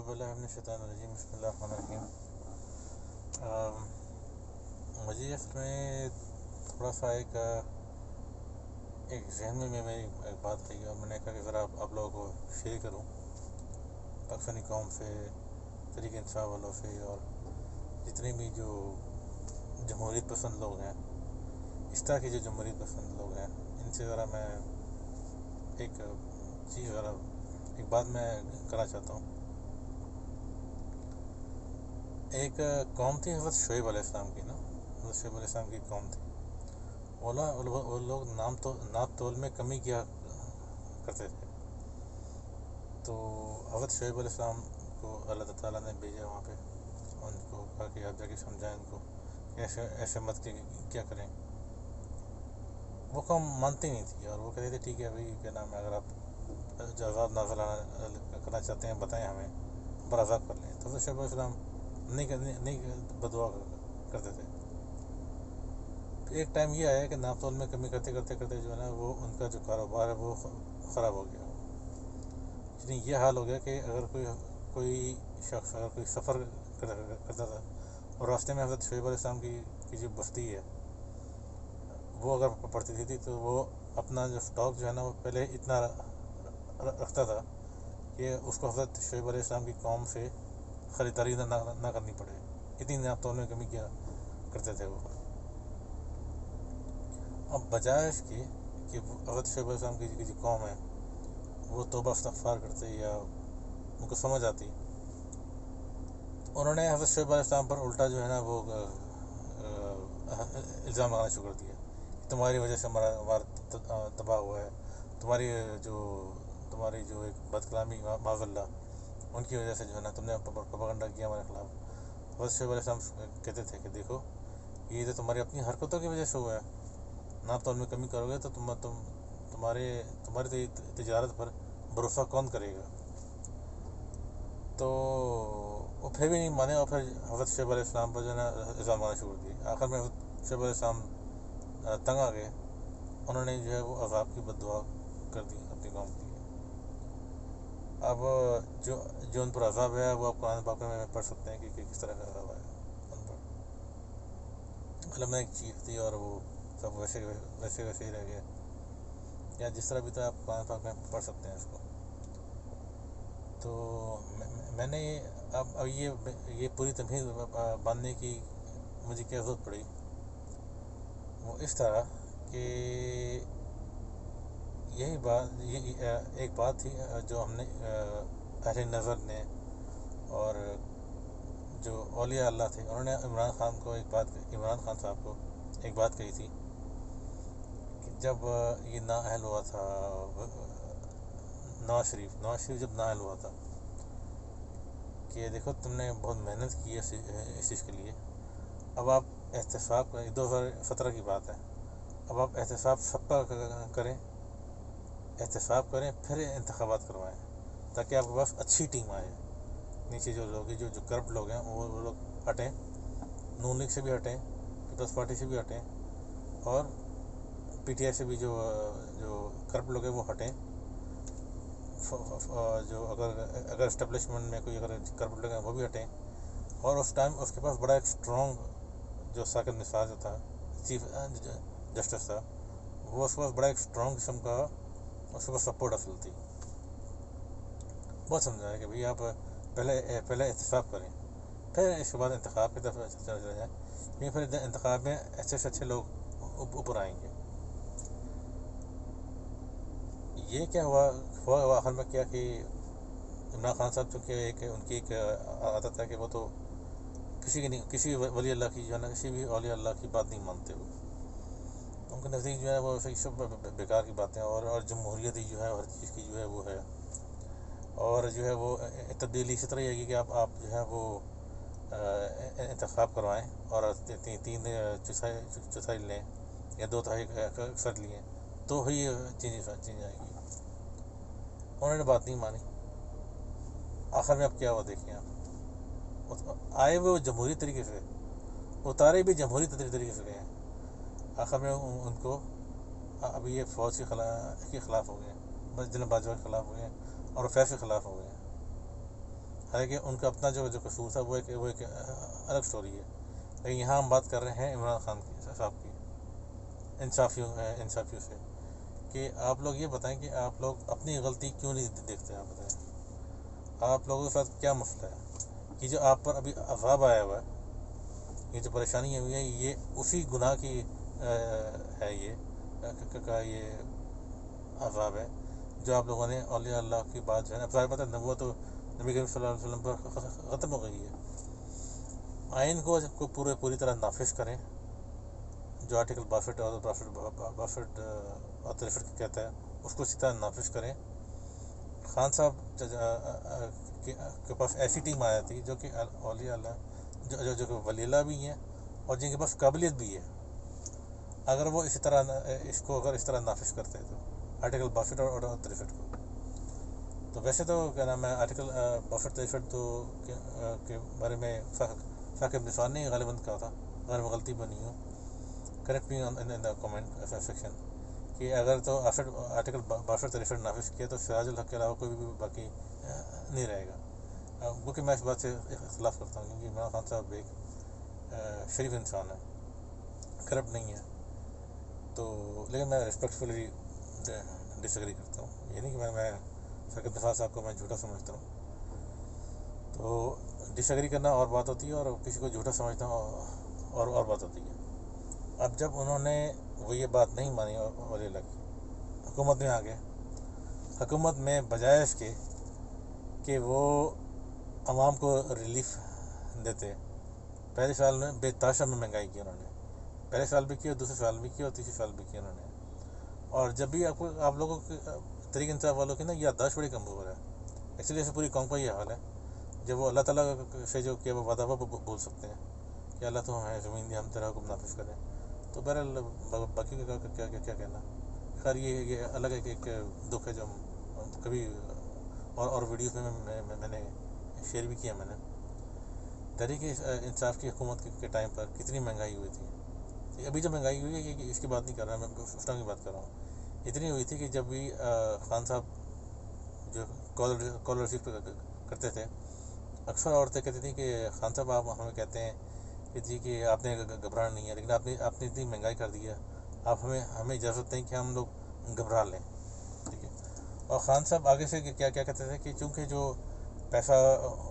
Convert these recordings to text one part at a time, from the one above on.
باللہ من الشیطان الرجیم بسم اللہ الرحمن الرحیم۔ مجھے اس میں تھوڑا سا ایک ذہن میں میری ایک بات رہی اور میں نے کہا کہ ذرا آپ لوگوں کو شیئر کروں، پاکستانی قوم سے، تحریک انصاف والوں سے، اور جتنے بھی جو جمہوریت پسند لوگ ہیں، اس طرح کے جو جمہوریت پسند لوگ ہیں، ان سے ذرا میں ایک بات میں کرنا چاہتا ہوں۔ ایک قوم تھی حضرت شعیب علیہ السلام کی، حضرت شعیب علیہ السلام کی قوم تھی۔ وہ لوگ ناپ تول میں کمی کیا کرتے تھے۔ تو حضرت شعیب علیہ السلام کو اللہ تعالیٰ نے بھیجا وہاں پہ، ان کو کہا کہ آپ جا کے سمجھائیں ان کو ایسے مت کیا کریں۔ وہ قوم مانتی نہیں تھی اور وہ کہتے تھے ٹھیک ہے بھائی، کیا نام ہے، اگر آپ جو عذاب نازل کرنا چاہتے ہیں بتائیں ہمیں، پر عذاب کر لیں۔ تو حضرت شعیب علیہ السلام نہیں بدعا کرتے تھے۔ ایک ٹائم یہ آیا کہ ناپ تول میں کمی کرتے جو ہے نا، وہ ان کا جو کاروبار ہے وہ خراب ہو گیا۔ یعنی یہ حال ہو گیا کہ اگر کوئی شخص اگر کوئی سفر کرتا تھا اور راستے میں حضرت شعیب علیہ السلام کی جو بستی ہے وہ اگر پڑتی تھی تو وہ اپنا جو سٹاک جو ہے نا وہ پہلے اتنا رکھتا تھا کہ اس کو حضرت شعیب علیہ السلام کی قوم سے خریداری نہ کرنی پڑے، اتنی ناپ تول میں کمی کیا کرتے تھے وہ۔ اب بجائے اس کی کہ حضرت شعیب علیہ السلام کی جو قوم ہے وہ توبہ استغفار کرتے یا ان کو سمجھ آتی، انہوں نے حضرت شعیب علیہ السلام پر الٹا جو ہے نا وہ الزام لگانا شروع کر دیا کہ تمہاری وجہ سے ہمارا تباہ ہوا ہے، تمہاری جو ایک بد کلامی معاذ اللہ، ان کی وجہ سے جو ہے نا تم نے پروپیگنڈا کیا ہمارے خلاف۔ حضرت شعیب علیہ السلام کہتے تھے کہ دیکھو یہ تو تمہاری اپنی حرکتوں کی وجہ سے ہوا ہے، ناپ تول میں کمی کرو گے تو تمہاری تجارت پر بھروسہ کون کرے گا۔ تو وہ پھر بھی نہیں مانے اور پھر حضرت شعیب علیہ السلام پر جو ہے نا الزام آنا شروع کر دیے۔ آخر میں حضرت شعیب علیہ السلام تنگ آ گئے، انہوں نے جو ہے وہ عذاب کی بد دعا کر دی اپنی قوم کے لیے۔ اب جو ان پر عذاب ہے وہ آپ قرآن پاک میں پڑھ سکتے ہیں کہ کس طرح کا عذاب ہے ان پر۔ مطلب میں ایک چیز تھی اور وہ سب ویسے ہی رہ گیا، یا جس طرح بھی تو آپ قرآن پاک میں پڑھ سکتے ہیں اس کو۔ تو میں نے اب یہ پوری تمہید باندھنے کی مجھے کیا ضرورت پڑی، وہ اس طرح کہ یہی ایک بات تھی جو ہم نے اہل نظر نے اور جو اولیاء اللہ تھے انہوں نے عمران خان صاحب کو ایک بات کہی تھی کہ جب یہ نااہل ہوا تھا، نواز شریف جب نااہل ہوا تھا کہ دیکھو تم نے بہت محنت کی ہے اس چیز کے لیے، اب آپ احتساب 2017 کی بات ہے، اب آپ احتساب سب کا کریں، احتساب کریں پھر انتخابات کروائیں تاکہ آپ کے پاس اچھی ٹیم آئے۔ نیچے جو لوگ ہیں جو کرپٹ لوگ ہیں وہ لوگ ہٹیں، نون لیگ سے بھی ہٹیں، پیپلز پارٹی سے بھی ہٹیں، اور پی ٹی آئی سے بھی جو کرپٹ لوگ ہیں وہ ہٹیں۔ جو اگر اسٹیبلشمنٹ میں کوئی اگر کرپٹ لوگ ہیں وہ بھی ہٹیں، اور اس ٹائم اس کے پاس بڑا ایک اسٹرانگ جو ثاقب نثار جو تھا چیف جسٹس تھا، وہ اس کے پاس بڑا ایک اسٹرانگ قسم کا اس کے پاس سپورٹ حاصل تھی۔ بہت سمجھایا کہ بھئی آپ پہلے احتساب کریں پھر اس کے بعد انتخاب کی طرف چلا جائیں، کیونکہ پھر انتخاب میں اچھے سے اچھے لوگ اوپر آئیں گے۔ یہ کیا ہوا آخر میں کیا کہ عمران خان صاحب چونکہ ان کی ایک عادت ہے کہ وہ تو کسی ولی اللہ کی جو ہے نا کسی بھی اولیاء اللہ کی بات نہیں مانتے، وہ ان کے نزدیک جو ہے وہ سب بیکار کی باتیں، اور جمہوریت ہی جو ہے ہر چیز کی جو ہے وہ ہے، اور جو ہے وہ تبدیلی اسی طرح یہ ہے کہ آپ جو ہے وہ انتخاب کروائیں اور 3/4 لیں یا 2/3 اکثر لیں تو ہی چینج آئے گی۔ انہوں نے بات نہیں مانی، آخر میں اب کیا ہوا دیکھیں آپ، آئے وہ جمہوری طریقے سے، اتارے بھی جمہوری طریقے سے گئے ہیں، آخر میں ان کو ابھی یہ فوج کے خلاف ہو گئے، بس جنرل باجوہ کے خلاف ہو گئے اور فیض کے خلاف ہو گئے۔ حالانکہ ان کا اپنا جو قصور تھا وہ ایک الگ سٹوری ہے، لیکن یہاں ہم بات کر رہے ہیں عمران خان صاحب کی، انصافیوں سے، کہ آپ لوگ یہ بتائیں کہ آپ لوگ اپنی غلطی کیوں نہیں دیکھتے. آپ بتائیں آپ لوگوں کے ساتھ کیا مسئلہ ہے کہ جو آپ پر ابھی عذاب آیا ہوا ہے، یہ جو پریشانی ہوئی ہے یہ اسی گناہ کی ہے، یہ عذاب ہے جو آپ لوگوں نے اولیاء اللہ کی بات جو ہے نا، ظاہر بات ہے نبوت تو نبی کریم صلی اللہ علیہ وسلم پر ختم ہو گئی ہے. آئین کو پوری طرح نافذ کریں، جو آرٹیکل 62 اور 63 کہتا ہے اس کو اسی طرح نافذ کریں. خان صاحب کے پاس ایسی ٹیم آیا تھی جو کہ اولیاء اللہ جو کہ ولی اللہ بھی ہیں اور جن کے پاس قابلیت بھی ہے. اگر وہ اس طرح نافذ کرتے تو آرٹیکل 62 اور 63 کو، تو ویسے تو کیا نام ہے آرٹیکل 62 63 تو کے بارے میں ثاقب نثار نے غالباً کہا تھا، اگر میں غلطی بنی ہوں، correct me in the comment section, کہ اگر تو آرٹیکل 62 63 نافذ کیا تو سراج الحق کے علاوہ کوئی بھی باقی نہیں رہے گا. کیونکہ میں اس بات سے اختلاف کرتا ہوں، کیونکہ عمران خان صاحب ایک شریف انسان ہے، کرپٹ نہیں ہے. تو لیکن میں ریسپیکٹفلی ڈس ایگری کرتا ہوں، یہ نہیں کہ میں ثاقب نثار صاحب کو میں جھوٹا سمجھتا ہوں. تو ڈس ایگری کرنا اور بات ہوتی ہے، اور کسی کو جھوٹا سمجھنا اور بات ہوتی ہے. اب جب انہوں نے وہ یہ بات نہیں مانی ولی اللہ کی، حکومت میں آ گئے. حکومت میں بجائے اس کے کہ وہ عوام کو ریلیف دیتے، پہلے سال میں بے تحاشا میں مہنگائی کی انہوں نے، پہلے سال بھی کیا، دوسرے سال بھی کیا، اور تیسرے سال بھی کیا انہوں نے. اور جب بھی آپ لوگوں کے طریق انصاف والوں کی نا یادداشت بڑی کمزور ہے، ایکچولی ایسے پوری قوم کا یہ حال ہے. جب وہ اللہ تعالیٰ سے جو کیا وہ وعدہ وہ بول سکتے ہیں کہ اللہ تو ہمیں زمین دی، ہم تیرا حکم نافذ کریں. تو بہرحال باقی کا کیا کہنا. خیر یہ الگ ایک دکھ ہے جو کبھی اور ویڈیوز میں نے شیئر بھی کیا. میں نے تحریک انصاف کی حکومت کے ٹائم پر کتنی مہنگائی ہوئی تھی. ابھی جو مہنگائی ہوئی ہے یہ اس کی بات نہیں کر رہا میں، اس ٹائم کی بات کر رہا ہوں. اتنی ہوئی تھی کہ جب بھی خان صاحب جو کال ریسیو کرتے تھے، اکثر عورتیں کہتی تھیں کہ خان صاحب آپ ہمیں کہتے ہیں کہ جی کہ آپ نے گھبرانا نہیں ہے، لیکن آپ نے اتنی مہنگائی کر دی ہے، آپ ہمیں اجازت دیں کہ ہم لوگ گھبرا لیں. ٹھیک ہے. اور خان صاحب آگے سے کیا کہتے تھے کہ چونکہ جو پیسہ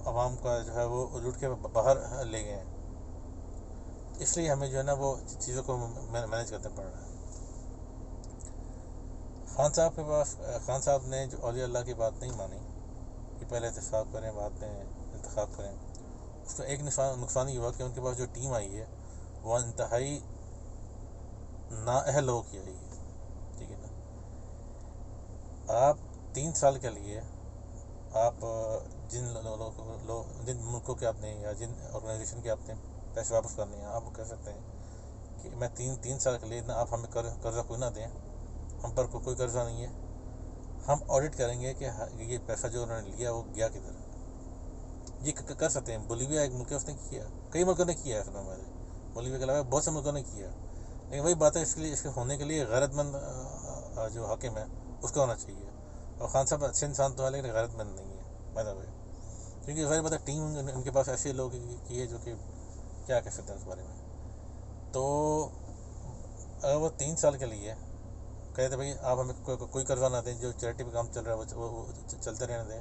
عوام کا جو ہے وہ لوٹ کے باہر لے گئے ہیں، اس لیے ہمیں جو ہے نا وہ چیزوں کو مینیج کرنا پڑ رہا ہے. خان صاحب نے جو اولیاء اللہ کی بات نہیں مانی کہ پہلے احتساب کریں بعد میں انتخاب کریں، اس کا ایک نقصان یہ ہوا کہ ان کے پاس جو ٹیم آئی ہے وہ انتہائی نااہل لوگوں کی آئی ہے. ٹھیک ہے نا. آپ 3 سال کے لیے آپ جن ملکوں کے آپ نے یا جن آرگنائزیشن کے آپ نے پیسے واپس کرنے ہیں، آپ کہہ سکتے ہیں کہ میں 3 سال کے لیے نہ آپ ہمیں قرضہ کوئی نہ دیں، ہم پر کوئی قرضہ نہیں ہے، ہم آڈٹ کریں گے کہ یہ پیسہ جو انہوں نے لیا وہ گیا کدھر. یہ کر سکتے ہیں. بولیویا ایک ملک ہے، اس نے کیا، کئی ملکوں نے کیا ہے. ہمارے بولیویا کے علاوہ بہت سے ملکوں نے کیا، لیکن وہی بات ہے اس کے ہونے کے لیے غیرت مند جو حاکم ہے اس کا ہونا چاہیے. اور خان صاحب اچھے انسان تو ہے لیکن غیرت مند نہیں ہے بائی دا وے، کیونکہ غیر بات ٹیم ان کے پاس ایسے لوگ کی ہے جو کہ کیا کہہ سکتے ہیں اس بارے میں. تو اگر وہ 3 سال کے لیے کہتے بھائی آپ ہمیں کوئی قرضہ نہ دیں، جو چیریٹی پہ کام چل رہا ہے وہ چلتے رہنے دیں،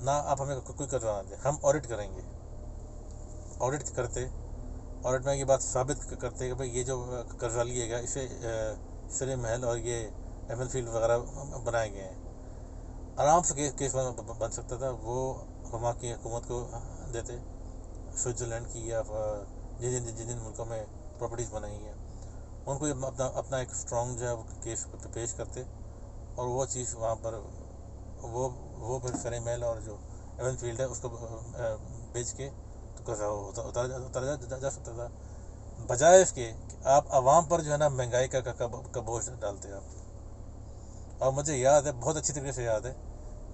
نہ آپ ہمیں کوئی قرضہ نہ دیں، ہم آڈٹ کریں گے. آڈٹ کرتے، آڈٹ میں یہ بات ثابت کرتے کہ بھائی یہ جو قرضہ لیے گا اسے سرے محل اور یہ ایف ایل فیلڈ وغیرہ بنائے گئے ہیں، آرام سے کیس بن سکتا تھا. وہ وہاں کی حکومت کو دیتے، سوئٹزرلینڈ کی یا جن ملکوں میں پراپرٹیز بنائی ہیں ان کو اپنا ایک اسٹرانگ جو ہے وہ کیس پیش کرتے، اور وہ چیز وہاں پر وہ پھر سرے محل اور جو ایون فیلڈ ہے اس کو بیچ کے تو قرضہ اتارا جا سکتا تھا، بجائے اس کے کہ آپ عوام پر جو ہے نا مہنگائی کا بوجھ ڈالتے آپ. اور مجھے یاد ہے، بہت اچھی طریقے سے یاد ہے،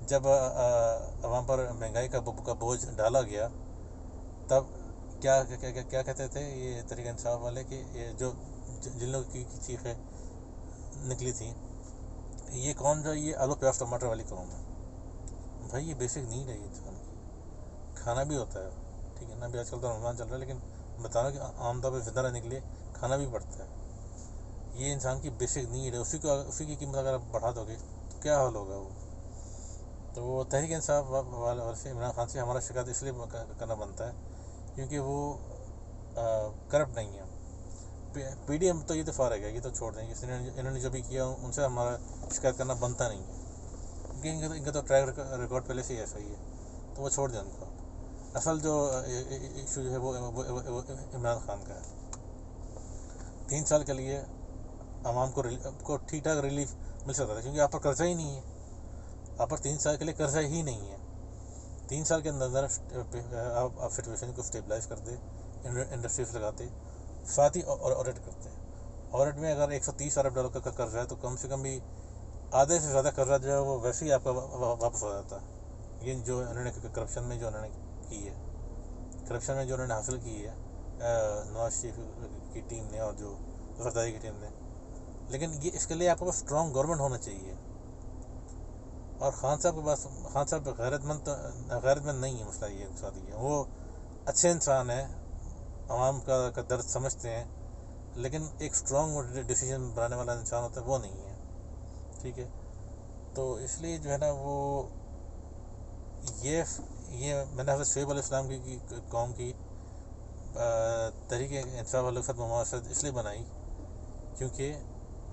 جب عوام پر مہنگائی کا بوجھ ڈالا گیا تب کیا کہتے تھے یہ طریقہ انصاف والے کہ یہ جو جن لوگوں کی چیخیں نکلی تھیں، یہ قوم جو یہ آلو پیاز ٹماٹر والی قوم ہے. بھائی یہ بیسک نیڈ ہے یہ انسان کی. کھانا بھی ہوتا ہے، ٹھیک ہے نا. ابھی آج کل تو رمضان چل رہا ہے، لیکن بتا رہا ہوں کہ عام طور پہ زندہ رہنے کے لیے کھانا بھی پڑتا ہے. یہ انسان کی بیسک نیڈ ہے. اسی کی قیمت اگر آپ بڑھا دو گے تو کیا حال ہوگا وہ. تو وہ تحریک انصاف والے سے عمران خان سے ہمارا شکایت اس لیے کرنا بنتا ہے کیونکہ وہ کرپٹ نہیں ہے. پی ڈی ایم تو یہ تو فارغ ہے، یہ تو چھوڑ دیں. انہوں نے جو بھی کیا ان سے ہمارا شکایت کرنا بنتا نہیں ہے، کیونکہ ان کا تو ٹریک ریکارڈ پہلے سے ہی ایسا ہی ہے. تو وہ چھوڑ دیں ان کو. اصل جو ایشو جو ہے وہ عمران خان کا ہے. 3 سال کے لیے عوام کو ٹھیک ٹھاک ریلیف مل سکتا تھا، کیونکہ آپ پر قرضہ ہی نہیں ہے. آپ پر 3 سال کے لیے قرضہ ہی نہیں ہے. 3 سال کے اندر آپ سچویشن کو اسٹیبلائز کرتے، انڈسٹریز لگاتے، ساتھ ہی آڈٹ کرتے. آڈٹ میں اگر $130 ارب کا قرضہ ہے تو کم سے کم بھی آدھے سے زیادہ قرضہ جو ہے وہ ویسے ہی آپ کا واپس ہو جاتا. یہ جو انہوں نے کرپشن میں جو انہوں نے کی ہے، کرپشن میں جو انہوں نے حاصل کی ہے نواز شریف کی ٹیم نے اور جو زرداری کی ٹیم نے. لیکن یہ اس کے لیے آپ کو بس اسٹرانگ گورنمنٹ ہونا چاہیے. اور خان صاحب کے پاس، خان صاحب غیرت مند نہیں ہے. مسئلہ یہ ساتھ ہے، وہ اچھے انسان ہیں، عوام کا درد سمجھتے ہیں، لیکن ایک اسٹرانگ ڈیسیجن بنانے والا انسان ہوتا ہے وہ نہیں ہے. ٹھیک ہے. تو اس لیے جو ہے نا وہ یہ میں نے حضرت شعیب علیہ السلام کی قوم کی تحریک انصاف والے کے ساتھ مماثلت اس لیے بنائی کیونکہ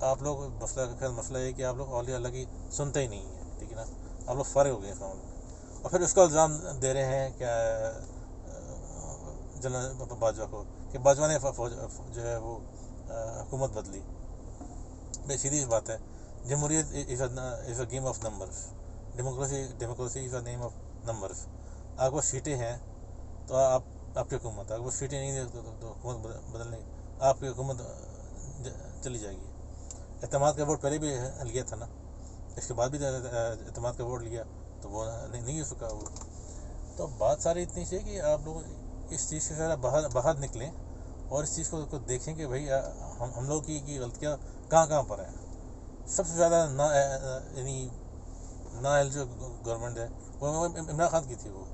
آپ لوگ مسئلہ یہ ہے کہ آپ لوگ اولیاء اللہ کی سنتے ہی نہیں ہیں. ٹھیک ہے نا. آپ لوگ فارغ ہو گئے قوم میں، اور پھر اس کا الزام دے رہے ہیں کہ جنرل باجوہ کو کہ باجوہ نے جو ہے وہ حکومت بدلی. بھائی سیدھی سی بات ہے، جمہوریت is a game of numbers. Democracy is a name of numbers. آپ کو سیٹیں ہیں تو آپ کی حکومت، اگر وہ سیٹیں نہیں دے تو حکومت بدلنے آپ کی حکومت چلی جائے گی. اعتماد کا ووٹ پہلے بھی لیا تھا نا، اس کے بعد بھی اعتماد کا ووٹ لیا تو وہ نہیں ہو سکا وہ. تو بات ساری اتنی سی ہے کہ آپ لوگ اس چیز سے ذرا باہر نکلیں اور اس چیز کو دیکھیں کہ بھائی ہم لوگ کی غلطیاں کہاں پر ہیں. سب سے زیادہ یعنی نااہل جو گورنمنٹ ہے وہ عمران خان کی تھی. وہ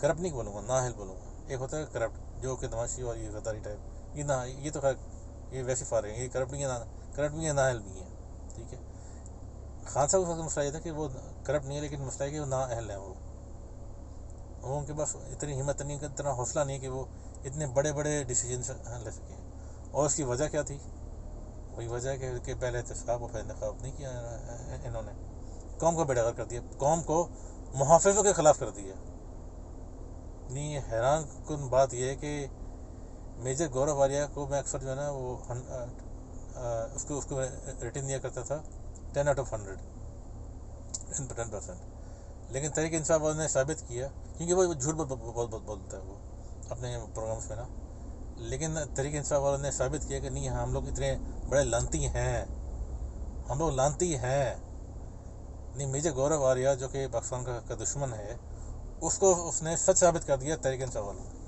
کرپٹ نہیں بولوں گا، نااہل بولوں گا. ایک ہوتا ہے کرپٹ جو کہ دماشی اور یہ غداری ٹائپ، یہ تو خیر یہ ویسے فارغ ہیں. یہ کرپٹ بھی ہے نااہل بھی ہیں. ٹھیک ہے. خان صاحب کا مسئلہ یہ تھا کہ وہ کرپٹ نہیں ہے، لیکن مسئلہ ہے کہ وہ نااہل ہیں. وہ ان کے پاس اتنی ہمت نہیں، اتنا حوصلہ نہیں کہ وہ اتنے بڑے ڈیسیجنس لے سکیں. اور اس کی وجہ کیا تھی؟ وہی وجہ ہے کہ پہلے احتساب اور پھر انتخاب نہیں کیا انہوں نے. قوم کو بیڑا غرق کر دیا، قوم کو محافظوں کے خلاف کر دیا. نہیں، حیران کن بات یہ ہے کہ میجر گورو والیہ کو میں اکثر جو ہے نا وہ اس کو ریٹنگ دیا کرتا تھا 10/100، 10%. لیکن تحریک انصاف والوں نے ثابت کیا، کیونکہ وہ جھوٹ بہت بولتا ہے وہ اپنے پروگرامس میں نا. لیکن تحریک انصاف والوں نے ثابت کیا کہ نہیں، ہم لوگ اتنے بڑے لانتی ہیں، ہم لوگ لانتی ہیں. نہیں، میجر گورو والیہ جو کہ پاکستان کا دشمن ہے، اس نے سچ ثابت کر دیا تحریک انصاف والوں نے.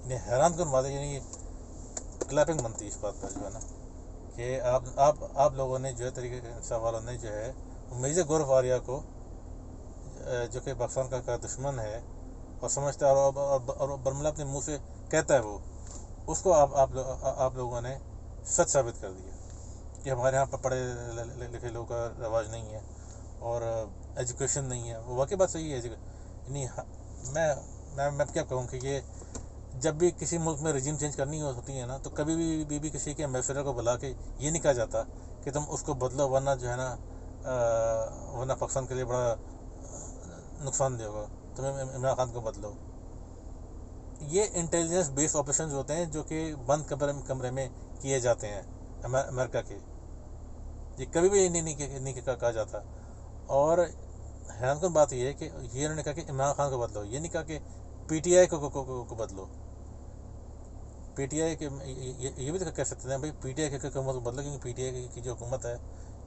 یعنی حیران کن بات ہے. یعنی کلیپنگ بنتی ہے اس بات پر جو ہے نا کہ آپ لوگوں نے جو ہے تحریک انصاف والوں نے جو ہے میجر گورو والیہ کو جو کہ پاکستان کا دشمن ہے اور سمجھتا ہے اور برملا اپنے منہ سے کہتا ہے وہ، اس کو آپ لوگوں نے سچ ثابت کر دیا کہ ہمارے یہاں پر پڑھے لکھے لوگوں کا رواج نہیں ہے اور ایجوکیشن نہیں ہے. وہ واقعی بات صحیح ہے. نہیں، میں کیا کہوں کہ یہ جب بھی کسی ملک میں رجیم چینج کرنی ہوتی ہے نا تو کبھی بھی کسی کے ایمبیسڈر کو بلا کے یہ نہیں کہا جاتا کہ تم اس کو بدلو، ورنہ جو ہے نا ورنہ پاکستان کے لیے بڑا نقصان دے ہوگا. تمہیں عمران خان کو بدلو. یہ انٹیلیجنس بیس آپریشنز ہوتے ہیں جو کہ بند کمرے میں کیے جاتے ہیں امریکہ کے. یہ کبھی بھی نہیں کہا جاتا. اور حیران کن بات یہ ہے کہ یہ انہوں نے کہا کہ عمران خان کو بدلو، یہ نہیں کہا کہ پی ٹی آئی کو بدلو. پی ٹی آئی کے یہ بھی تو کہہ سکتے ہیں بھائی پی ٹی آئی کی حکومت کو بدلو، کیونکہ پی ٹی آئی کی جو حکومت ہے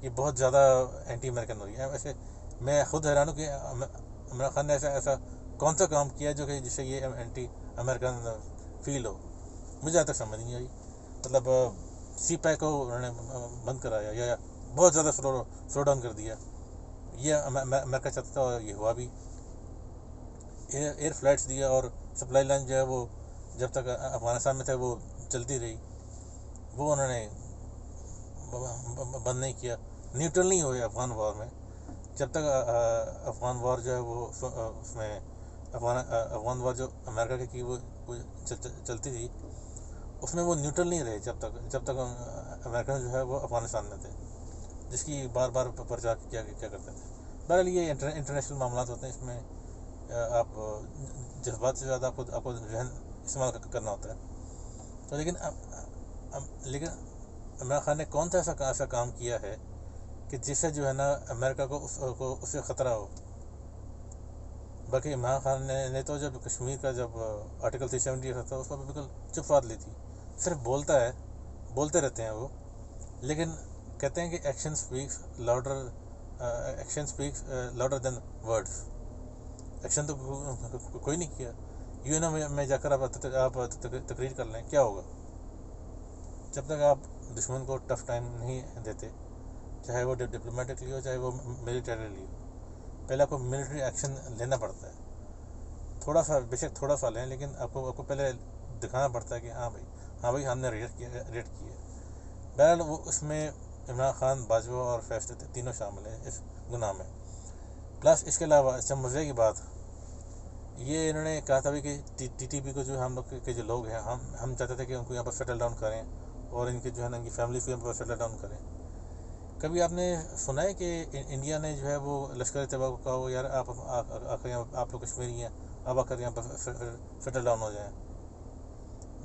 یہ بہت زیادہ اینٹی امریکن ہو رہی ہے. ویسے میں خود حیران ہوں کہ عمران خان نے ایسا کون سا کام کیا جو کہ جس سے یہ اینٹی امریکن فیل ہو. مجھے آج تک سمجھ نہیں آئی. مطلب سی پیک کو انہوں نے بند کرایا یا بہت زیادہ سلو ڈاؤن کر دیا. یہ امریکہ چاہتا تھا اور یہ ہوا بھی. ایئر فلائٹس دیا، اور سپلائی لائن جو ہے وہ جب تک افغانستان میں تھے وہ چلتی رہی، وہ انہوں نے بند نہیں کیا، نیوٹرل نہیں ہوئے افغان وار میں. جب تک افغان وار جو ہے وہ اس میں افغان وار جو امریکہ کی وہ چلتی تھی، اس میں وہ نیوٹرل نہیں رہے جب تک امریکن جو ہے وہ افغانستان میں تھے، جس کی بار بار پرچہ کیا کرتے تھے. بہرحال یہ انٹرنیشنل معاملات ہوتے ہیں، اس میں آپ جذبات سے زیادہ آپ کو ذہن استعمال کرنا ہوتا ہے. تو لیکن عمران خان نے کون سا ایسا کام کیا ہے کہ جس سے جو ہے نا امریکہ کو اس سے خطرہ ہو. باقی عمران خان نے تو جب کشمیر کا جب آرٹیکل 370 تھا اس پر بالکل چپ سادھ لی تھی. صرف بولتے رہتے ہیں وہ، لیکن کہتے ہیں کہ action speaks louder than words. Action تو کوئی نہیں کیا. یو این میں جا کر آپ تقریر کر لیں، کیا ہوگا؟ جب تک آپ دشمن کو ٹف ٹائم نہیں دیتے، چاہے وہ ڈپلومیٹکلی ہو چاہے وہ ملیٹریلی ہو، پہلے آپ کو ملٹری ایکشن لینا پڑتا ہے. تھوڑا سا، بے شک تھوڑا سا لیں، لیکن آپ کو پہلے دکھانا پڑتا ہے کہ ہاں بھائی ہم نے ریٹ کیا. بہرحال وہ اس میں عمران خان، باجوہ اور فیصل تینوں شامل ہیں اس گناہ میں. پلس اس کے علاوہ اچھا مزے کی بات، یہ انہوں نے کہا تھا بھی کہ ٹی ٹی پی کو جو ہم لوگ کے جو لوگ ہیں، ہم چاہتے تھے کہ ان کو یہاں پر سیٹل ڈاؤن کریں، اور ان کے جو ہے نا ان کی فیملی کو یہاں پر سیٹل ڈاؤن کریں. کبھی آپ نے سنا ہے کہ انڈیا نے جو ہے وہ لشکر طیبہ کو کہا ہو یار آپ لوگ کشمیری ہیں، اب آ کر یہاں پر سیٹل ڈاؤن ہو جائیں؟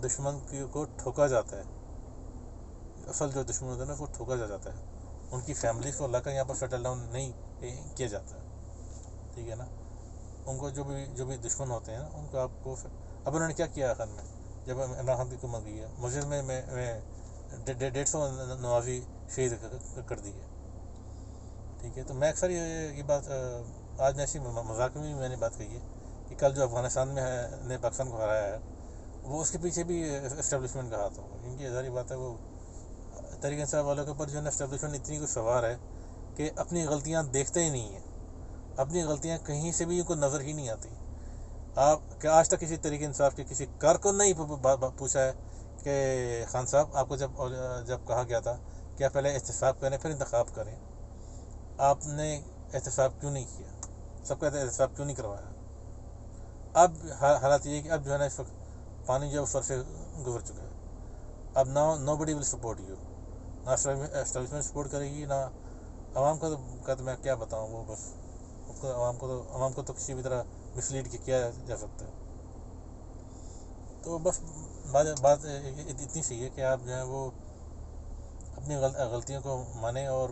دشمن کو ٹھوکا جاتا ہے. اصل جو دشمن ہوتا ہے نا وہ ٹھوکا جاتا ہے. ان کی فیملیز کو لا کر یہاں پر سیٹل ڈاؤن نہیں کیا جاتا ہے. ٹھیک ہے نا. ان کو جو بھی دشمن ہوتے ہیں ان کو آپ کو اب انہوں نے کیا کیا آخر میں جب عمران خان کی حکومت گئی ہے؟ مسجد میں 150 نمازی شہید کر دی ہے. ٹھیک ہے. تو میں اکثر یہ بات آج میں ایسی مذاق میں میں نے بات کہی ہے کہ کل جو افغانستان میں نے پاکستان کو ہرایا ہے، وہ اس کے پیچھے بھی اسٹیبلشمنٹ کا ہاتھ ہوگا. کیونکہ ظاہری بات ہے وہ تحریک انصاف والوں کے اوپر جو ہے نا اسٹیبلشمنٹ اتنی کچھ سوار ہے کہ اپنی غلطیاں دیکھتے ہی نہیں ہیں. اپنی غلطیاں کہیں سے بھی ان کو نظر ہی نہیں آتی. آپ کیا آج تک کسی تحریک انصاف کے کسی کارکن نہیں پوچھا ہے کہ خان صاحب آپ کو جب کہا گیا تھا کہ آپ پہلے احتساب کریں پھر انتخاب کریں، آپ نے احتساب کیوں نہیں کیا؟ سب کا احتساب کیوں نہیں کروایا؟ اب حالات یہ ہے کہ اب جو ہے نا اس وقت پانی جو ہے سر سے گزر چکا ہے. اب نو بڈی ول سپورٹ یو. نہ اسٹیبلشمنٹ سپورٹ کرے گی، نہ عوام کا تو میں کیا بتاؤں. وہ بس عوام کو تو کسی بھی طرح مسلیڈ کیا جا سکتا ہے. تو بس بات اتنی سی ہے کہ آپ جو ہے وہ اپنی غلطیوں کو مانیں اور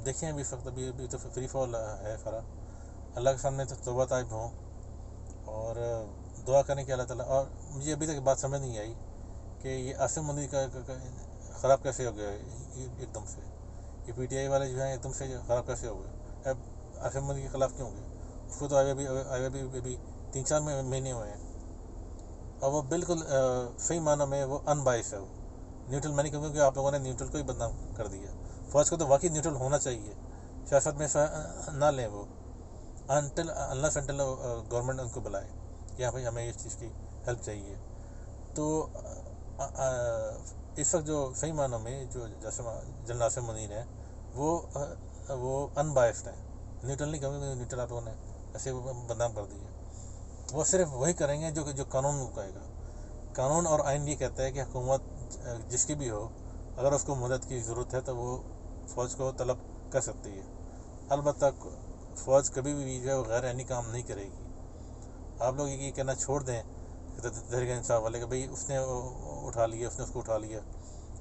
دیکھیں. ابھی تو فری فال ہے سارا. اللہ کے سامنے تو توبہ طائب ہوں اور دعا کرنے کی اللہ تعالیٰ. اور مجھے ابھی تک بات سمجھ نہیں آئی کہ یہ عاصم منیر کا خراب کیسے ہو گیا ایک دم سے. یہ پی ٹی آئی والے جو ہیں ایک دم سے خراب کیسے ہو گئے؟ اب عاصم منیر کے خلاف کیوں ہو گئے؟ اس کو تو آئے ابھی 3-4 مہینے ہوئے ہیں، اور وہ بالکل صحیح معنوں میں وہ ان بائس ہے. وہ نیوٹرل میں نہیں کہوں گا کہ آپ لوگوں نے نیوٹرل کو ہی بدنام کر دیا. فوج کو تو واقعی نیوٹرل ہونا چاہیے، سیاست میں نہ لیں وہ انلس انٹل گورنمنٹ ان کو بلائے کہ ہاں بھائی ہمیں اس چیز کی ہیلپ چاہیے. تو اس وقت جو صحیح معنوں میں جو جنرل عاصم منیر ہیں وہ ان بائسڈ ہیں. نیوٹرل نہیں کہوں گا، نیوٹرل آپ لوگوں نے ایسے بدنام کر دی ہے. وہ صرف وہی کریں گے جو قانون کو کہے گا. قانون اور آئین یہ کہتا ہے کہ حکومت جس کی بھی ہو، اگر اس کو مدد کی ضرورت ہے تو وہ فوج کو طلب کر سکتی ہے. البتہ فوج کبھی بھی جو ہے وہ غیر عینی کام نہیں کرے گی. آپ لوگ یہ کہنا چھوڑ دیں تحریک انصاف والے کہ بھائی اس نے اٹھا لیا، اس نے اس کو اٹھا لیا.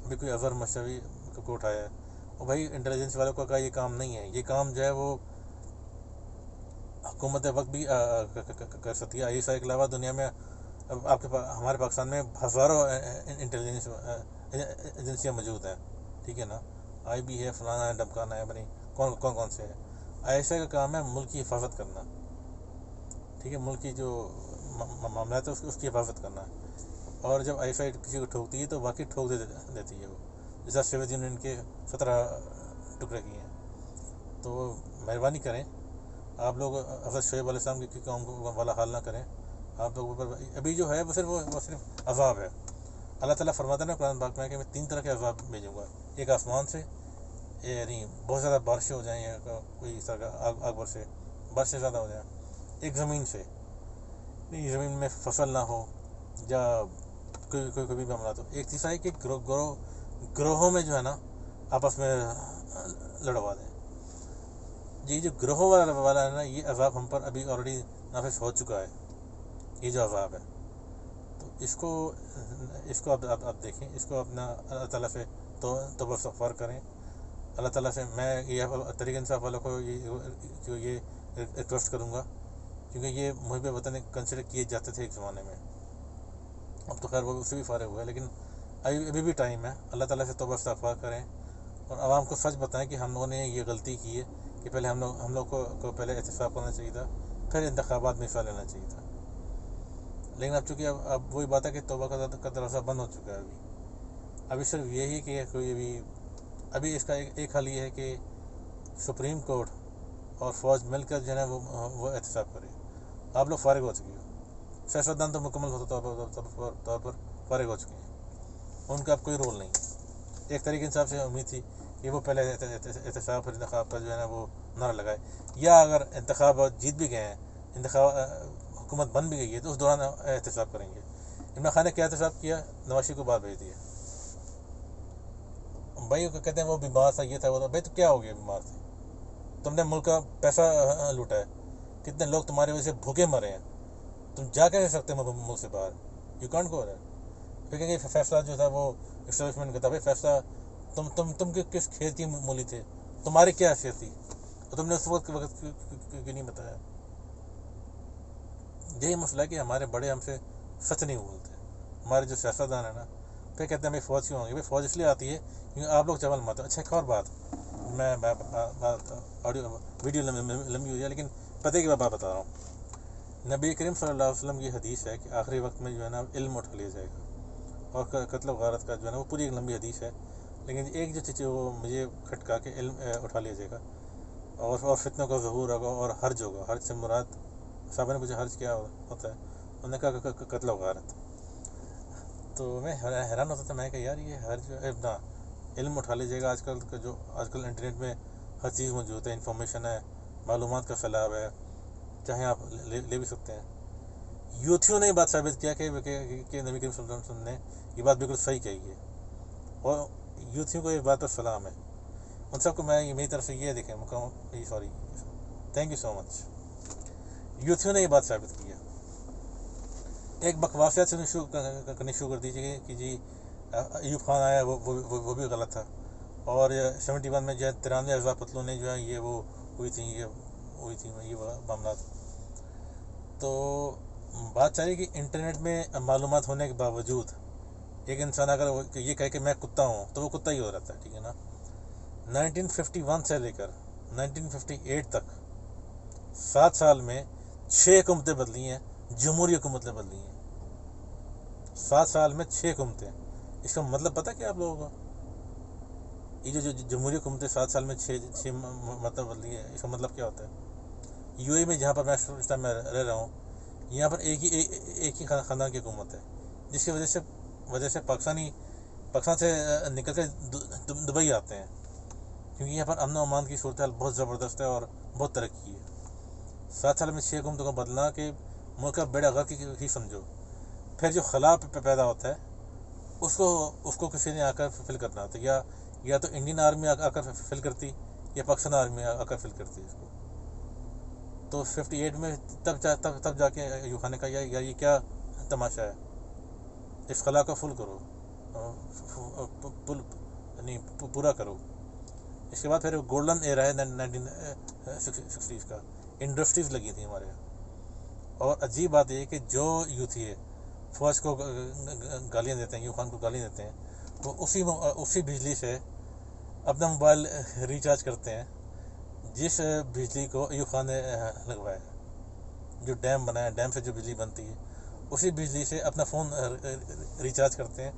ابھی کوئی اظہر مشرفی کو اٹھایا ہے، اور بھائی انٹیلیجنس والوں کا یہ کام نہیں ہے. یہ کام جو ہے وہ حکومت وقت بھی کر سکتی ہے. ISI کے علاوہ دنیا میں آپ کے ہمارے پاکستان میں ہزاروں انٹیلیجنس ایجنسیاں موجود ہیں. ٹھیک ہے نا. IB ہے، فلانا ہے، ڈمکانا ہے، بنی کون سے ہے. ISI کا کام ہے ملک کی حفاظت کرنا. ٹھیک ہے. ملک کی جو معاملات ہے اس کی حفاظت کرنا. اور جب ISI کسی کو ٹھوکتی ہے تو واقعی ٹھوک دیتی ہے. وہ جیسا سوویت یونین کے 17 ٹکڑے کیے ہیں. تو مہربانی کریں آپ لوگ حضرت شعیب علیہ السلام کی قوم کو والا حال نہ کریں. آپ لوگوں پر ابھی جو ہے وہ صرف عذاب ہے. اللہ تعالیٰ فرماتا ہے نا قرآن پاک میں کہ میں 3 طرح کے عذاب بھیجوں گا. ایک آسمان سے، یعنی بہت زیادہ بارشیں ہو جائیں یا کوئی اس طرح کا آگ برسے، بارشیں زیادہ ہو جائیں. ایک زمین سے، زمین میں فصل نہ ہو یا کوئی بھی معاملات ہو. ایک تیسرا ہے کہ گروہوں میں جو ہے نا آپس میں لڑوا دیں. یہ جو گروہوں والا ہے نا، یہ عذاب ہم پر ابھی آلریڈی نافذ ہو چکا ہے. یہ جو عذاب ہے تو اس کو آپ دیکھیں، اس کو اپنا اللہ تعالیٰ سے توبہ استغفار کریں. اللہ تعالیٰ سے میں یہ طریق انصاف والوں کو یہ ریکویسٹ کروں گا، کیونکہ یہ محب وطن کنسیڈر کیے جاتے تھے ایک زمانے میں. اب تو خیر وہ اس سے بھی فارغ ہوا ہے، لیکن ابھی بھی ٹائم ہے. اللہ تعالیٰ سے توبہ استغفار کریں اور عوام کو سچ بتائیں کہ ہم لوگوں نے یہ غلطی کی ہے کہ پہلے ہم لوگ کو پہلے احتساب کرنا چاہیے تھا، پھر انتخابات میں حصہ لینا چاہیے تھا. لیکن اب چونکہ اب وہی بات ہے کہ توبہ کا دروازہ بند ہو چکا ہے. ابھی صرف یہی کہ کوئی ابھی اس کا ایک حل یہ ہے کہ سپریم کورٹ اور فوج مل کر جو ہے وہ احتساب کرے. آپ لوگ فارغ ہو چکے ہو، سیاستدان تو مکمل طور پر فارغ ہو چکے ہیں، ان کا اب کوئی رول نہیں ہے. ایک طریقے انصاف سے امید تھی کہ وہ پہلے احتساب پھر انتخاب پر جو ہے نا وہ نعرہ لگائے، یا اگر انتخابات جیت بھی گئے ہیں، حکومت بن بھی گئی ہے، تو اس دوران احتساب کریں گے. عمران خان نے کیا احتساب کیا؟ نواز شریف کو باہر بھیج دیا. بھائی کہتے ہیں وہ بیمار تھا، یہ تھا وہ تھا. بھائی تو کیا ہو گیا بیمار تھے؟ تم نے ملک کا پیسہ لوٹا ہے، کتنے لوگ تمہاری وجہ سے بھوکے مرے ہیں. تم جا کے نہیں سکتے ملک سے باہر، یو کانٹ گو. پھر کہیں گے فیصلہ جو تھا وہ اسٹیبلشمنٹ کا تھا. بھائی فیصلہ تم کس کھیت کی مولی تھے؟ تمہاری کیا حیثیت تھی؟ اور تم نے اس وقت کیوں نہیں بتایا؟ یہی مسئلہ ہے کہ ہمارے بڑے ہم سے سچ نہیں بولتے. ہمارے جو سیاستدان ہیں نا، پھر کہتے ہیں بھائی فوج کیوں ہوگی؟ بھائی فوج اس لیے آتی ہے کیونکہ آپ لوگ چول مت. اچھا ایک اور بات، میں آڈیو ویڈیو لمبی ہوئی ہے لیکن پتہ کی بات بتا رہا ہوں. نبی کریم صلی اللہ علیہ وسلم کی حدیث ہے کہ آخری وقت میں جو ہے نا علم اٹھا لیا جائے گا، اور قتل و غارت کا جو ہے نا وہ پوری ایک لمبی حدیث ہے. لیکن ایک جو چیز وہ مجھے کھٹکا کے علم اٹھا لیا جائے گا اور فتنوں کا ظہور ہوگا اور حرج ہوگا. حرج سے مراد، صاحب نے پوچھا حرج کیا ہوتا ہے؟ انہوں نے کہا قتل و غارت. تو میں حیران ہوتا تھا، میں کہ یار یہ حرج ابنا علم اٹھا لیجیے گا. آج کل انٹرنیٹ میں ہر چیز موجود ہے، انفارمیشن ہے، معلومات کا سیلاب ہے، چاہے آپ لے بھی سکتے ہیں. یوتھیوں نے یہ بات ثابت کیا کہ نبی کریم صلی اللہ علیہ وسلم نے یہ بات بالکل صحیح کہی ہے، اور یوتھیوں کو یہ بات پر سلام ہے. ان سب کو میں میری طرف سے یہ دیکھیں سوری تھینک یو سو مچ. یوتھیوں نے یہ بات ثابت کی ہے. ایک بکواسیات سے کرنی شروع کر دیجیے کہ جی ایوب خان آیا وہ بھی غلط تھا، اور 71 میں جو ہے 93 اعضاء پتلوں نے جو ہے یہ وہ ہوئی تھیں یہ معاملات. تو بات چاہیے کہ انٹرنیٹ میں معلومات ہونے کے باوجود ایک انسان اگر یہ کہے کہ میں کتا ہوں تو وہ کتا ہی ہو رہتا ہے، ٹھیک ہے نا. 1951 سے لے کر 1958 تک 7 سال میں 6 حکومتیں بدلی ہیں، جمہوری حکومتیں بدلی ہیں. 7 سال میں 6 حکومتیں. اس کا مطلب پتہ کیا آپ لوگوں کو؟ یہ جو جمہوری حکومتیں 7 سال میں 6 مطلب بدلی ہے، اس کا مطلب کیا ہوتا ہے؟ یو اے میں جہاں پر میں اس ٹائم میں رہ رہا ہوں، یہاں پر ایک ہی خاندان کی حکومت ہے، جس کی وجہ سے پاکستان سے نکل کے دبئی آتے ہیں، کیونکہ یہاں پر امن و امان کی صورتحال بہت زبردست ہے اور بہت ترقی ہے. 7 سال میں 6 حکومتوں کو بدلنا کہ ملک کا بیڑا غرق ہی سمجھو. پھر جو خلا پیدا ہوتا ہے اس کو کسی نے آ کر فل کرنا ہوتا ہے، یا تو انڈین آرمی آ کر فل کرتی، یا پاکستان آرمی آ کر فل کرتی اس کو. تو 58 میں تب جا کے ایوب خان نے کہا یار یہ کیا تماشا ہے، اس خلا کو فل کرو، یعنی پورا کرو. اس کے بعد پھر گولڈن ایرا ہے 1960 کا، انڈسٹریز لگی تھیں ہمارے یہاں. اور عجیب بات یہ ہے کہ جو یوتھی ہے فوج کو گالیاں دیتے ہیں، ایوب خان کو گالیاں دیتے ہیں، وہ اسی بجلی سے اپنا موبائل ریچارج کرتے ہیں جس بجلی کو ایوب خان نے لگوایا ہے. جو ڈیم بنایا، ڈیم سے جو بجلی بنتی ہے اسی بجلی سے اپنا فون ریچارج کرتے ہیں،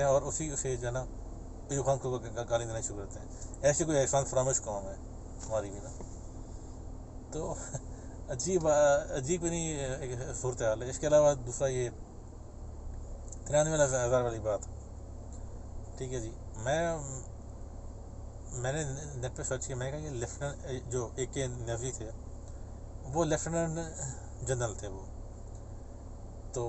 اور اسی جو ہے نا ایوب خان کو گالی دینا شروع کرتے ہیں. ایسی کوئی احسان فراموش قوم ہے. ہماری بھی نا. تو عجیب نہیں صورت حال ہے. اس کے علاوہ دوسرا یہ 93,000 والی بات. ٹھیک ہے جی. میں نے نیٹ پہ سرچ کیا. میں نے کہا کہ لیفٹیننٹ جو اے کے نیوی تھے وہ لیفٹیننٹ جنرل تھے وہ. تو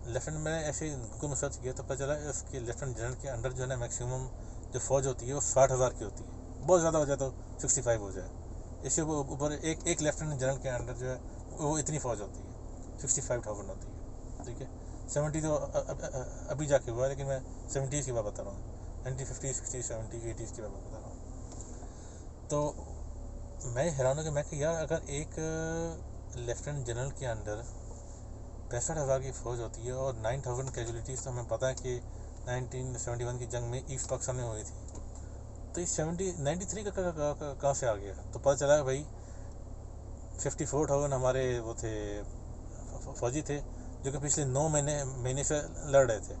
لیفٹیننٹ میں نے ایسے گوگل میں سرچ کیا تو پتہ چلا اس کے لیفٹیننٹ جنرل کے انڈر جو ہے نا میکسیمم جو فوج ہوتی ہے وہ 60,000 کی ہوتی ہے. بہت زیادہ ہو جائے تو 65 ہو جائے. اس سے اوپر ایک لیفٹیننٹ جنرل کے انڈر جو ہے وہ اتنی فوج ہوتی ہے 65,000 ہوتی ہے. ٹھیک ہے. 70 تو ابھی جا کے ہوا ہے, لیکن میں 70s کی بات بتا رہا ہوں. 1950 60 70 80s کی بات بتا رہا ہوں. تو میں حیران ہوں کہ میں کہ یار اگر ایک لیفٹیننٹ جنرل کے انڈر 65,000 کی فوج ہوتی ہے اور 9,000 کیجولیٹیز تو ہمیں پتہ ہے کہ 1971 کی جنگ میں ایسٹ پاکستان میں ہوئی تھی. تو یہ 93 کا کہاں سے آ گیا؟ تو پتہ چلا کہ بھائی 54,000 ہمارے وہ تھے فوجی تھے جو کہ پچھلے 9 مہینے سے لڑ رہے تھے.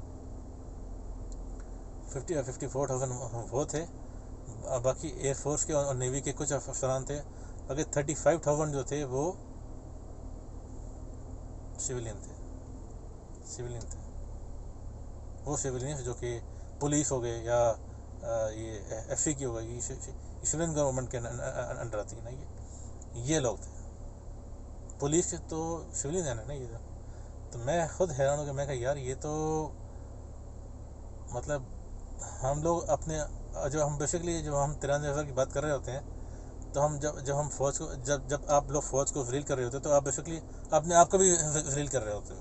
54,000 وہ تھے. باقی ایئر فورس کے اور نیوی کے کچھ افسران تھے. باقی 35,000 جو تھے وہ سویلین تھے. وہ سویلین جو کہ پولیس ہو گئے یا یہ ایف سی کی ہو گئی, سویلین گورنمنٹ کے انڈر آتی ہے نا. یہ لوگ تھے. پولیس تو سویلین ہے نا یہ. تو میں خود حیران ہوں کہ میں کہا یار یہ تو مطلب ہم لوگ اپنے جو ہم بیسکلی جو ہم 93,000 کی بات کر رہے ہوتے ہیں تو ہم جب ہم فوج کو جب آپ لوگ فوج کو ذلیل کر رہے ہوتے ہیں تو آپ بیسکلی اپنے آپ کو بھی ذلیل کر رہے ہوتے ہو,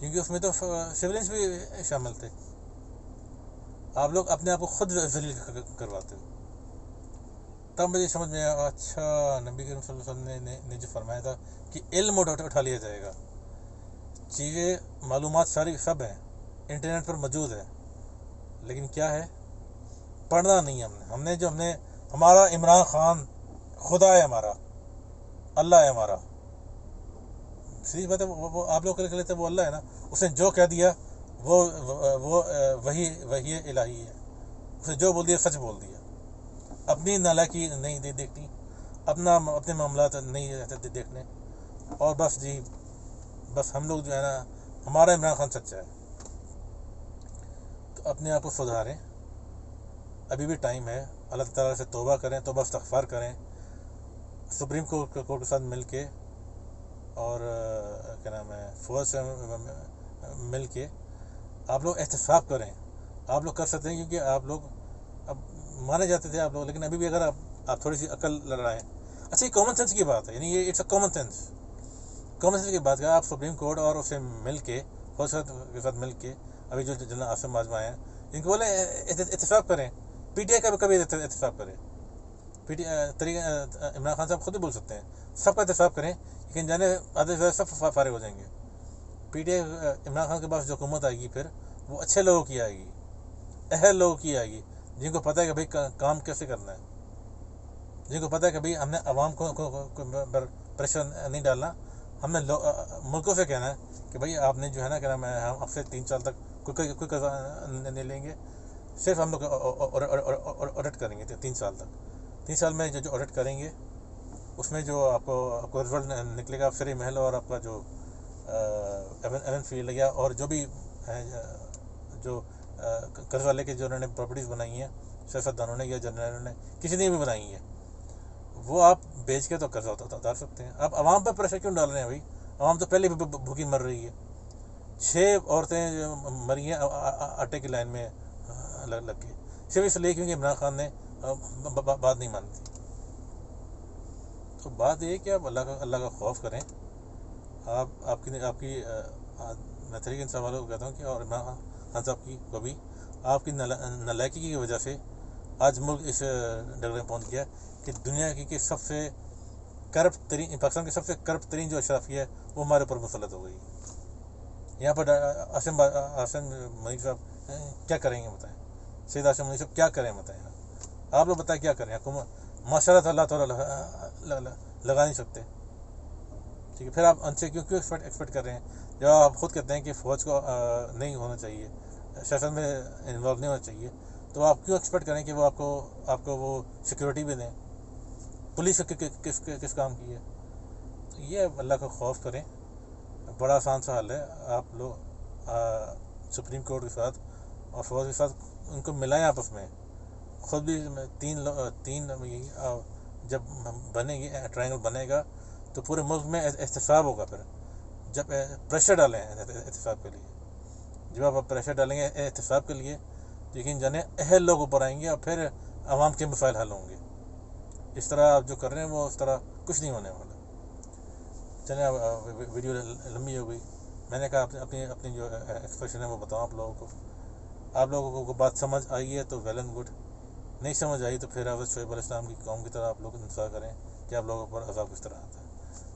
کیونکہ اس میں تو سویلینس بھی شامل تھے. آپ لوگ اپنے آپ کو خود ذلیل کرواتے ہو. تب مجھے سمجھ میں آیا اچھا نبی کریم صلی اللہ علیہ وسلم نے جو فرمایا تھا کہ علم اٹھا لیا جائے گا. چیزیں معلومات ساری سب ہیں, انٹرنیٹ پر موجود ہے, لیکن کیا ہے پڑھنا نہیں. ہم نے ہمارا عمران خان خدا ہے, ہمارا اللہ ہے ہمارا. صحیح بات ہے. وہ آپ لوگ کر لیتے وہ اللہ ہے نا. اس نے جو کہہ دیا وہ وہی الہی ہے. اس نے جو بول دیا سچ بول دیا. اپنی نالاکی نہیں دیکھنی, اپنے معاملات نہیں دیکھنے, اور بس جی بس ہم لوگ جو ہے نا ہمارا عمران خان سچا ہے. تو اپنے آپ کو سدھاریں, ابھی بھی ٹائم ہے. اللہ تعالیٰ سے توبہ کریں, توبہ استغفار کریں, سپریم کورٹ کے ساتھ مل کے اور کیا نام ہے فوج سے مل کے آپ لوگ احتساب کریں. آپ لوگ کر سکتے ہیں کیونکہ آپ لوگ اب مانے جاتے تھے آپ لوگ, لیکن ابھی بھی اگر آپ تھوڑی سی عقل لڑائیں. اچھا یہ کامن سینس کی بات ہے, یعنی یہ اٹس اے کامن سینس کی بات ہے. آپ سپریم کورٹ اور اسے مل کے فوج کے ساتھ مل کے ابھی جو جنرل عاصم باجوہ ہیں ان کو بولے احتساب کریں. پی ٹی آئی کا کبھی احتساب کریں. عمران خان صاحب خود بھی بول سکتے ہیں سب کا احتساب کریں, لیکن جانے آدھے سے سب فارغ ہو جائیں گے. P T I Imran Khan کے پاس جو حکومت آئے گی پھر وہ اچھے لوگوں کی آئے گی, اہل لوگوں کی آئے گی, جن کو پتہ ہے کہ بھائی کام کیسے کرنا ہے, جن کو پتہ ہے کہ بھائی ہم نے عوام کو پریشر نہیں ڈالنا. ہم نے ملکوں سے کہنا ہے کہ بھائی آپ نے جو ہے نا کہ ہم اب سے 3 سال تک کوئی قرضہ نہیں لیں گے. صرف ہم لوگ آڈٹ کریں گے 3 سال تک. 3 سال میں جو آڈٹ کریں گے اس میں جو آپ کو رزلٹ نکلے گا فری محل اور آپ کا جو ایون فیلڈ یا اور جو بھی ہے جو قرضہ لے کے جو انہوں نے پراپرٹیز بنائی ہیں سیاستدانوں نے یا جنرلوں نے کسی نے بھی بنائی ہیں, وہ آپ بیچ کے تو قرضہ اتار سکتے ہیں. آپ عوام پہ پریشر کیوں ڈال رہے ہیں بھائی؟ عوام تو پہلے بھی بھوکی مر رہی ہے. 6 عورتیں مری ہیں آٹے کی لائن میں لگ کے, صرف اس لیے کیونکہ عمران خان نے بات نہیں مانی تھی. تو بات یہ ہے کہ آپ اللہ کا خوف کریں. آپ کی میں طریق انصاف والوں کو کہتا ہوں کہ اور عمران خان صاحب کی کو بھی آپ کی نالائکی کی وجہ سے آج ملک اس ڈگر میں پہنچ گیا کہ دنیا کی سب سے کرپٹ ترین, پاکستان کی سب سے کرپٹ ترین جو اشرافیہ ہے وہ ہمارے اوپر مسلط ہو گئی. یہاں پر آسم منیر صاحب کیا کریں گے بتائیں؟ سید آسم منیر صاحب کیا کریں بتائیں؟ آپ لوگ بتائیں کیا کریں؟ حکومت ماشاء اللہ تعالیٰ لگا نہیں سکتے. ٹھیک ہے, پھر آپ ان سے کیوں ایکسپیکٹ کر رہے ہیں جب آپ خود کہتے ہیں کہ فوج کو نہیں ہونا چاہیے, سیاست میں انوالو نہیں ہونا چاہیے, تو آپ کیوں ایکسپیکٹ کریں کہ وہ آپ کو وہ سیکورٹی بھی دیں؟ پولیس کس کام کی ہے؟ تو یہ اللہ کا خوف کریں. بڑا آسان سا حل ہے. آپ لوگ سپریم کورٹ کے ساتھ اور فوج کے ساتھ ان کو ملائیں آپس میں. خود بھی تین جب بنے گی ٹرائنگل بنے گا تو پورے ملک میں احتساب ہوگا. پھر جب پریشر ڈالیں احتساب کے لیے، جب آپ پریشر ڈالیں گے احتساب کے لیے تو یقین جانیں اہل لوگ اوپر آئیں گے اور پھر عوام کے مسائل حل ہوں گے. اس طرح آپ جو کر رہے ہیں وہ اس طرح کچھ نہیں ہونے والا. چلیں ویڈیو لمبی ہو گئی. میں نے کہا اپنی جو ایکسپریشن ہے وہ بتاؤں آپ لوگوں کو. آپ لوگوں کو بات سمجھ آئی ہے تو ویل اینڈ گڈ، نہیں سمجھ آئی تو پھر حضرت شعیب علیہ السلام کی قوم کی طرح آپ لوگ انتظار کریں کہ آپ لوگوں پر عذاب کس طرح آتا ہے.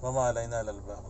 وما علینا الا البلاغ.